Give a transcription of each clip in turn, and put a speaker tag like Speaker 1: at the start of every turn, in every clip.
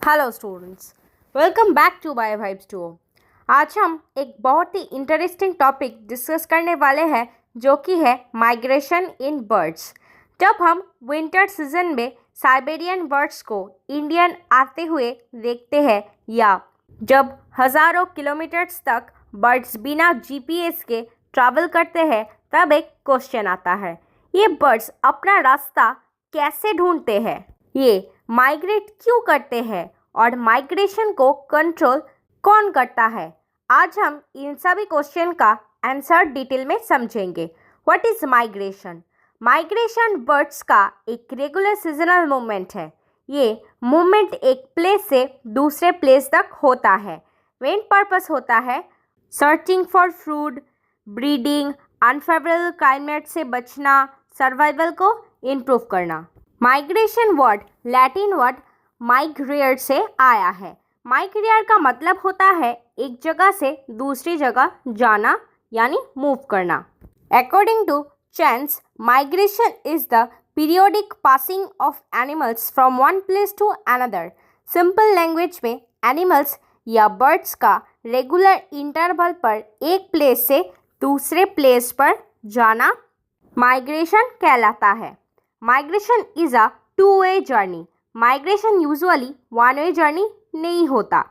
Speaker 1: Hello students, welcome back to bio vibes two. आज हम एक बहुत ही इंटरेस्टिंग टॉपिक डिस्कस करने वाले हैं जो कि है माइग्रेशन इन बर्ड्स। जब हम विंटर सीजन में साइबेरियन बर्ड्स को इंडियन आते हुए देखते हैं या जब हज़ारों किलोमीटर्स तक बर्ड्स बिना जीपीएस के ट्रैवल करते हैं, तब एक क्वेश्चन आता है, ये बर्ड्स अपना रास्ता कैसे ढूंढते हैं, ये माइग्रेट क्यों करते हैं और माइग्रेशन को कंट्रोल कौन करता है। आज हम इन सभी क्वेश्चन का आंसर डिटेल में समझेंगे। What is migration? Migration birds का एक रेगुलर सीजनल मूवमेंट है। ये मूवमेंट एक प्लेस से दूसरे प्लेस तक होता है। मेन पर्पस होता है searching for food, breeding, unfavourable climate से बचना, सर्वाइवल को इम्प्रूव करना। माइग्रेशन वर्ड लैटिन वर्ड माइग्रेयर से आया है। माइग्रेयर का मतलब होता है एक जगह से दूसरी जगह जाना यानी मूव करना। According to chance, migration is the periodic passing of animals from one place to another. Simple language में एनिमल्स या बर्ड्स का रेगुलर इंटरवल पर एक प्लेस से दूसरे प्लेस पर जाना माइग्रेशन कहलाता है। Migration is a two way journey. Migration usually one way journey नहीं होता,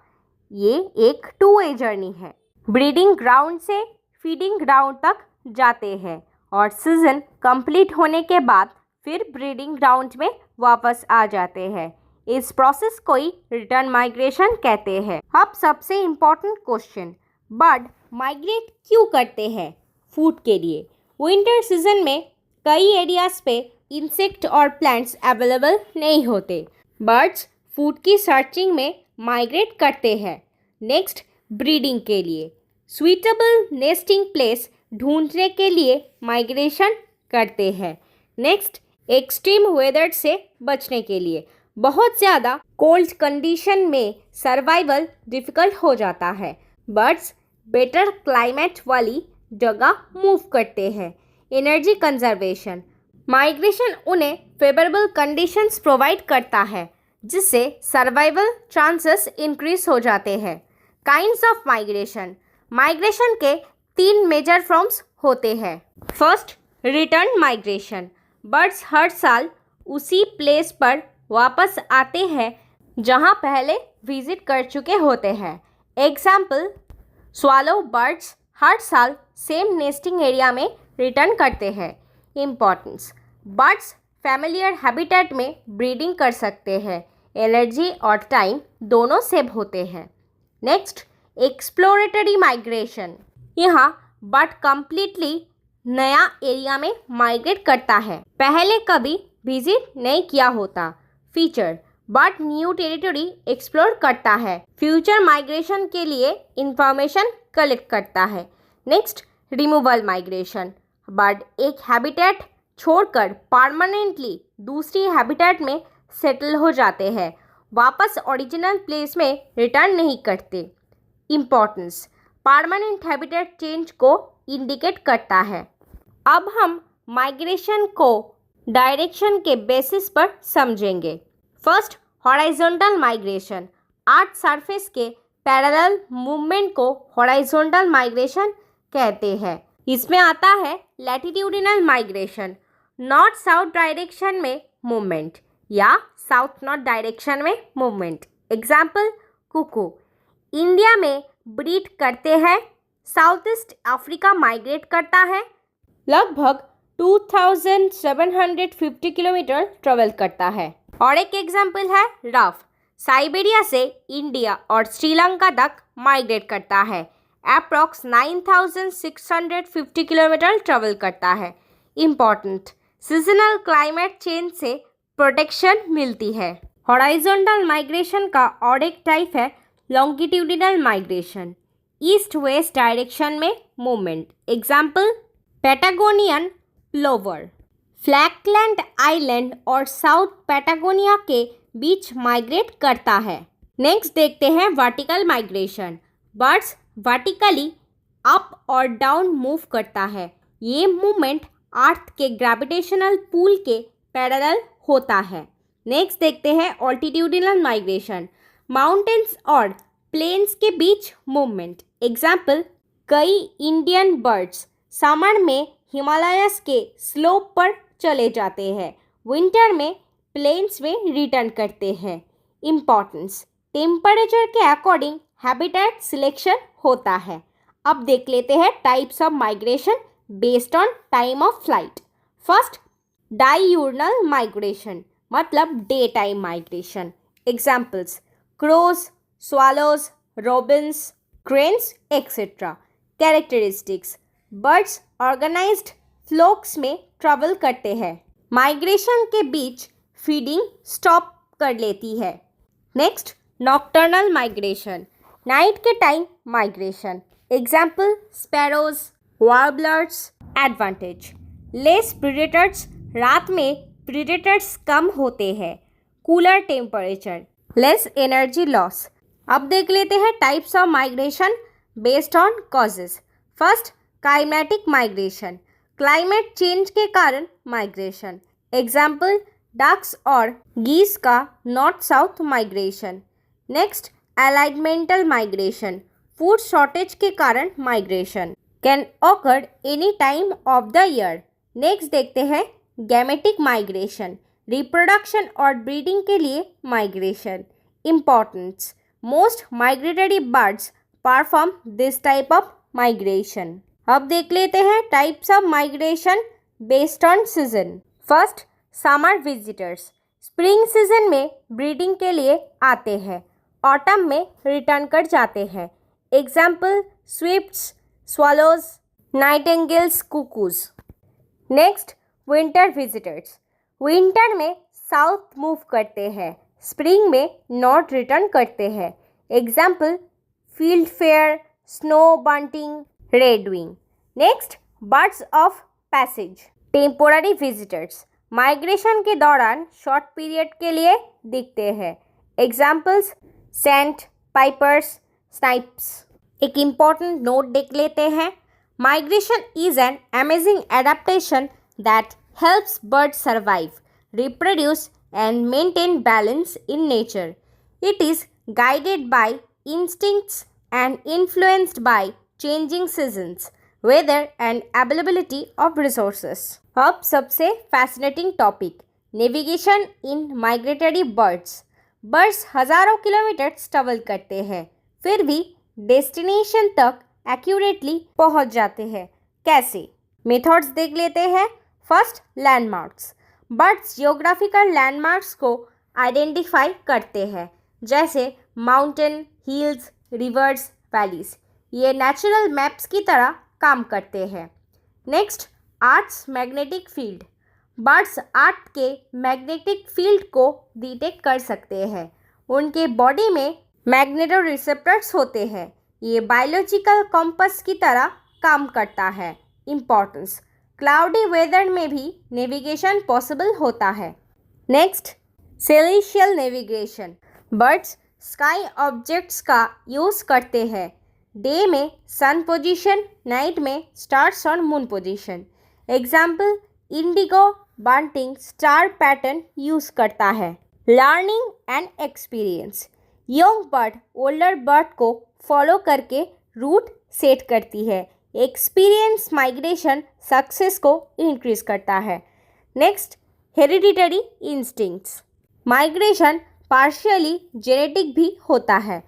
Speaker 1: ये एक टू-वे जर्नी है। ब्रीडिंग ग्राउंड से फीडिंग ग्राउंड तक जाते हैं और सीजन कंप्लीट होने के बाद फिर ब्रीडिंग ग्राउंड में वापस आ जाते हैं। इस प्रोसेस को ही रिटर्न माइग्रेशन कहते हैं। अब सबसे इम्पोर्टेंट क्वेश्चन, बर्ड माइग्रेट क्यों करते हैं? फूड के लिए। विंटर सीजन में कई एरियाज पे इंसेक्ट और प्लांट्स अवेलेबल नहीं होते। बर्ड्स फूड की सर्चिंग में माइग्रेट करते हैं। नेक्स्ट, ब्रीडिंग के लिए। सुइटेबल नेस्टिंग प्लेस ढूंढने के लिए माइग्रेशन करते हैं। नेक्स्ट, एक्सट्रीम वेदर से बचने के लिए। बहुत ज़्यादा कोल्ड कंडीशन में सर्वाइवल डिफ़िकल्ट हो जाता है। बर्ड्स बेटर क्लाइमेट वाली जगह मूव करते हैं। Energy conservation. माइग्रेशन उन्हें फेवरेबल कंडीशंस प्रोवाइड करता है जिससे सर्वाइवल चांसेस इंक्रीज हो जाते हैं। Kinds of migration. माइग्रेशन के 3 मेजर फॉर्म्स होते हैं। First, return migration. बर्ड्स हर साल उसी प्लेस पर वापस आते हैं जहां पहले विजिट कर चुके होते हैं। एग्जाम्पल, स्वालो बर्ड्स हर साल सेम नेस्टिंग एरिया में रिटर्न करते हैं। इम्पॉर्टेंस, बर्ड्स फैमिलियर हैबिटेट में ब्रीडिंग कर सकते हैं। एनर्जी और टाइम दोनों सेव होते हैं। Next, exploratory migration. यहाँ बर्ड कंप्लीटली नया एरिया में माइग्रेट करता है, पहले कभी विजिट नहीं किया होता। Feature, bud new territory explore करता है, फ्यूचर माइग्रेशन के लिए इंफॉर्मेशन कलेक्ट करता है। Next, removal migration. बर्ड एक हैबिटेट छोड़कर परमानेंटली दूसरी हैबिटेट में सेटल हो जाते हैं, वापस ओरिजिनल प्लेस में रिटर्न नहीं करते। इम्पोर्टेंस, परमानेंट हैबिटेट चेंज को इंडिकेट करता है। अब हम माइग्रेशन को डायरेक्शन के बेसिस पर समझेंगे। First, horizontal migration. Earth surface के पैरेलल मूवमेंट को हॉराइजॉन्टल माइग्रेशन कहते हैं। इसमें आता है latitudinal migration, north south direction में मूवमेंट या साउथ नॉर्थ डायरेक्शन में मूवमेंट। एग्जाम्पल, कुकू इंडिया में ब्रीड करते हैं, साउथ ईस्ट अफ्रीका माइग्रेट करता है, लगभग 2750 किलोमीटर ट्रेवल करता है। और एक एग्जाम्पल है रफ, साइबेरिया से इंडिया और श्रीलंका तक माइग्रेट करता है, अप्रॉक्स 9650 किलोमीटर ट्रेवल करता है। इम्पॉर्टेंट, सीजनल क्लाइमेट चेंज से प्रोटेक्शन मिलती है। हॉराइजॉन्टल माइग्रेशन का और एक टाइप है longitudinal migration, east west direction में movement. Example, Patagonian plover Falkland island और साउथ पैटागोनिया के बीच माइग्रेट करता है। नेक्स्ट देखते हैं vertical migration. Birds vertically up और डाउन मूव करता है। ये मूवमेंट अर्थ के ग्रेविटेशनल पुल के पैरेलल होता है। नेक्स्ट देखते हैं ऑल्टीट्यूडिनल माइग्रेशन। माउंटेन्स और प्लेन्स के बीच मूवमेंट। एग्जाम्पल, कई इंडियन बर्ड्स समर में हिमालयस के स्लोप पर चले जाते हैं, विंटर में प्लेन्स में रिटर्न करते हैं। इम्पॉर्टेंस, टेम्परेचर के अकॉर्डिंग हैबिटेट सिलेक्शन होता है। अब देख लेते हैं types of migration based on time of flight. First, diurnal migration मतलब day time migration. Examples, crows, swallows, robins, cranes, etc. Characteristics, birds organised flocks में ट्रैवल करते हैं। माइग्रेशन के बीच फीडिंग स्टॉप कर लेती है। नेक्स्ट, नॉक्टर्नल माइग्रेशन, नाइट के time migration. Example, sparrows, warblers. Advantage, less predators, रात में प्रीडेटर्स कम होते हैं। Cooler temperature, less energy loss. अब देख लेते हैं types of migration based on causes. First, climatic migration, climate change के कारण माइग्रेशन। एग्जाम्पल, डक्स और गीस का north south migration. Next, alimental migration, food shortage के कारण migration, can occur any time of the year. Next देखते हैं gametic migration, reproduction और breeding के लिए migration. Importance, most migratory birds perform this type of migration. अब देख लेते हैं types of migration based on season. First, summer visitors, spring season में ब्रीडिंग के लिए आते हैं, ऑटम में रिटर्न कर जाते हैं। Example, swifts, swallows, nightingales, cuckoos. Next, winter visitors, winter में साउथ मूव करते हैं, स्प्रिंग में नॉर्थ रिटर्न करते हैं। Example, fieldfare, snow bunting, redwing. Next, birds of passage, temporary visitors, migration के दौरान शॉर्ट पीरियड के लिए दिखते हैं। Examples, sandpipers, snipes. एक इम्पॉर्टेंट नोट देख लेते हैं। Migration is an amazing adaptation that helps birds survive, reproduce and maintain balance in nature. It is guided by instincts and influenced by changing seasons, weather and availability of resources. अब सबसे fascinating topic, navigation in migratory birds. Birds हजारों kilometre travel करते हैं, फिर भी destination तक accurately पहुंच जाते हैं। कैसे? मेथड्स देख लेते हैं। First, landmarks, birds geographical landmarks को आइडेंटिफाई करते हैं, जैसे माउंटेन, हिल्स, रिवर्स, वैलीज। ये नेचुरल मैप्स की तरह काम करते हैं। Next, arts magnetic field, birds art के मैग्नेटिक फील्ड को डिटेक्ट कर सकते हैं। उनके बॉडी में मैग्नेटो रिसेप्टर्स होते हैं। ये बायोलॉजिकल कॉम्पस की तरह काम करता है। इम्पॉर्टेंस, क्लाउडी वेदर में भी नेविगेशन पॉसिबल होता है। Next, celestial navigation, birds sky objects का यूज़ करते हैं। डे में सन पोजीशन, नाइट में स्टार्स और moon position. Example, Indigo bunting star pattern use करता है। Learning and experience, young bird older bird को फॉलो करके रूट सेट करती है। एक्सपीरियंस माइग्रेशन सक्सेस को इंक्रीज करता है। Next, hereditary instincts, migration partially genetic भी होता है।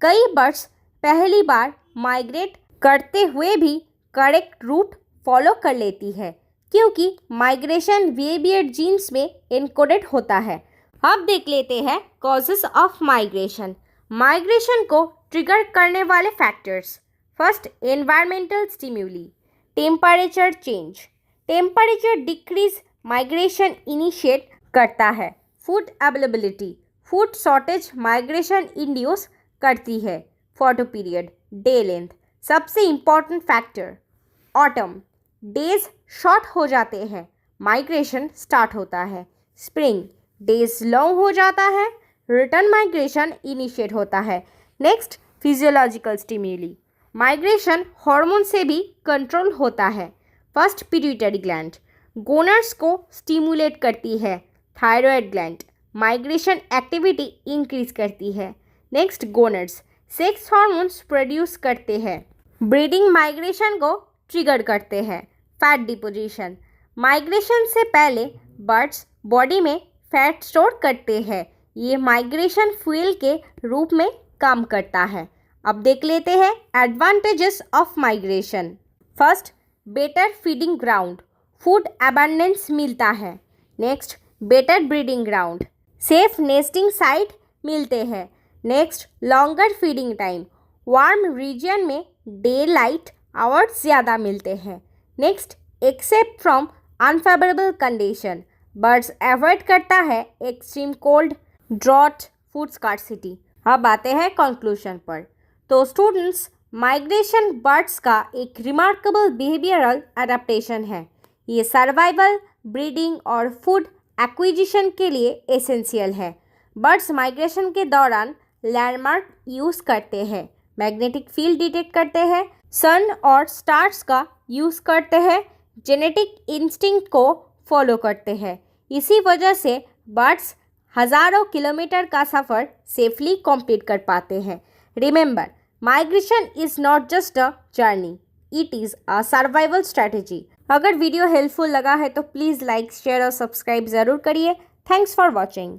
Speaker 1: कई बर्ड्स पहली बार माइग्रेट करते हुए भी करेक्ट रूट फॉलो कर लेती है, क्योंकि माइग्रेशन वेरिएट जीन्स में एनकोडेड होता है। अब देख लेते हैं कॉजेस ऑफ माइग्रेशन। माइग्रेशन को ट्रिगर करने वाले factors. First, environmental stimuli, temperature change, temperature decrease migration initiate करता है। Food availability, food shortage migration induce करती है। फोटो पीरियड, डे लेंथ, सबसे important factor. Autumn, days short हो जाते हैं, माइग्रेशन स्टार्ट होता है। स्प्रिंग, डेज लॉन्ग हो जाता है, रिटर्न माइग्रेशन इनिशिएट होता है। नेक्स्ट, फिजियोलॉजिकल स्टिम्युली, माइग्रेशन हार्मोन से भी कंट्रोल होता है। फर्स्ट, पिट्यूटरी ग्लैंड, गोनर्स को स्टिमुलेट करती है। Thyroid gland, migration activity increase करती है। Next gonads, sex hormones produce करते हैं, ब्रीडिंग माइग्रेशन को ट्रिगर करते हैं। फैट डिपोजिशन, माइग्रेशन से पहले बर्ड्स बॉडी में फैट स्टोर करते हैं। ये माइग्रेशन फ्यूल के रूप में काम करता है। अब देख लेते हैं advantages of migration. First, better feeding ground, food abundance मिलता है। Next, better breeding ground, safe nesting site मिलते हैं। Next, longer feeding time, warm region में डे लाइट आवर्स ज़्यादा मिलते हैं। Next, except from unfavourable condition, birds avoid करता है extreme cold, drought, food scarcity. अब आते हैं कंक्लूजन पर। तो स्टूडेंट्स, माइग्रेशन बर्ड्स का एक रिमार्केबल बिहेवियरल अडेप्टेशन है। ये सर्वाइवल, ब्रीडिंग और फूड एक्विजिशन के लिए एसेंशियल है। बर्ड्स माइग्रेशन के दौरान लैंडमार्क यूज़ करते हैं, मैग्नेटिक फील्ड डिटेक्ट करते हैं, सन और स्टार्स का यूज़ करते हैं, जेनेटिक इंस्टिंक्ट को फॉलो करते हैं। इसी वजह से बर्ड्स हज़ारों किलोमीटर का सफ़र सेफली कंप्लीट कर पाते हैं। Remember, migration is not just a journey, it is a survival strategy. अगर वीडियो हेल्पफुल लगा है तो प्लीज़ लाइक, शेयर और सब्सक्राइब ज़रूर करिए। Thanks for watching.